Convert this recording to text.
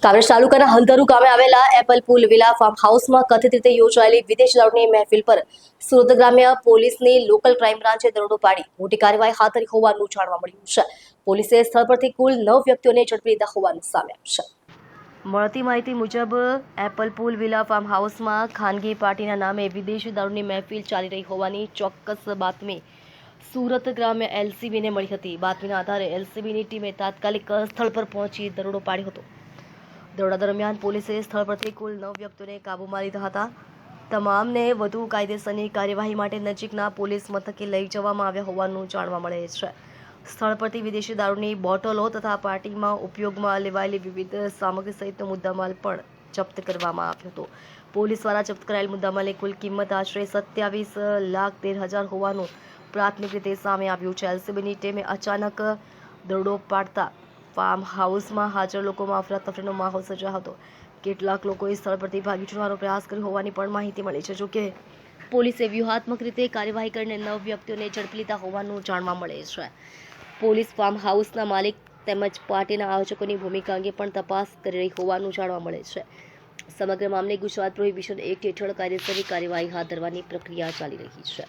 કામરેજ તાલુકાના હલધરુ ગામે આવેલા એપલ પુલ વિલા ફાર્મ હાઉસમાં કથિત રીતે યોજાયેલી વિદેશી દારૂની મહેફિલ પર સુરત ગ્રામ્ય પોલીસની લોકલ ક્રાઇમ બ્રાન્ચે દરોડો પાડી મોટી કાર્યવાહી હાથ ધરી હોવાનું જાણવા મળ્યું છે। પોલીસે સ્થળ પરથી કુલ 9 વ્યક્તિઓને ઝડપી લીધા હોવાનું સામે આવ્યું છે। મળતી માહિતી મુજબ એપલ પુલ વિલા ફાર્મ હાઉસમાં ખાનગી પાર્ટીના નામે વિદેશી દારૂની મહેફિલ ચાલી રહી હોવાની ચોક્કસ બાતમી સુરત ગ્રામ્ય એલસીબીને મળી હતી। બાતમીના આધારે એલસીબીની ટીમે તાત્કાલિક સ્થળ પર પહોંચી દરોડો પાડ્યો હતો। દરોડા દરમિયાન પોલીસે સ્થળ પરથી કુલ 9 વ્યક્તિઓને કાબૂમાં લીધા હતા। તમામને વધુ કાયદેસરની કાર્યવાહી માટે નજીકના પોલીસ મથકે લઈ જવામાં આવ્યા હોવાનું જાણવા મળે છે। સ્થળ પરથી વિદેશી દારૂની બોટલો તથા પાર્ટીમાં ઉપયોગમાં લેવાયેલી વિવિધ સામગ્રી સહિતનો મુદ્દામાલ પણ જપ્ત કરવામાં આવ્યો હતો। પોલીસ દ્વારા જપ્ત કરાયેલ મુદ્દામાલની કુલ કિંમત આશરે 27,13,000 હોવાનું પ્રાથમિક રીતે સામે આવ્યું છે। એલસીબીની ટીમે અચાનક દરોડો પાડતા ફાર્મ હાઉસમાં હાજર લોકોમાં અફરાતફરીનો માહોલ સર્જાયો હતો। કેટલાક લોકોએ સ્થળ પરથી ભાગી છૂટવાનો પ્રયાસ કર્યો હોવાની પણ માહિતી મળી છે। જોકે પોલીસે વ્યૂહાત્મક રીતે કાર્યવાહી કરીને 9 વ્યક્તિઓને ઝડપી લીધા હોવાનું જાણવા મળે છે। પોલીસ ફાર્મ હાઉસના માલિક તેમજ પાર્ટીના આયોજકોની ભૂમિકા અંગે પણ તપાસ કરી રહી હોવાનું જાણવા મળે છે। સમગ્ર મામલે ગુજરાત પ્રોહિબિશન એક્ટ હેઠળ કાયદેસરની કાર્યવાહી હાથ ધરવાની પ્રક્રિયા ચાલી રહી છે।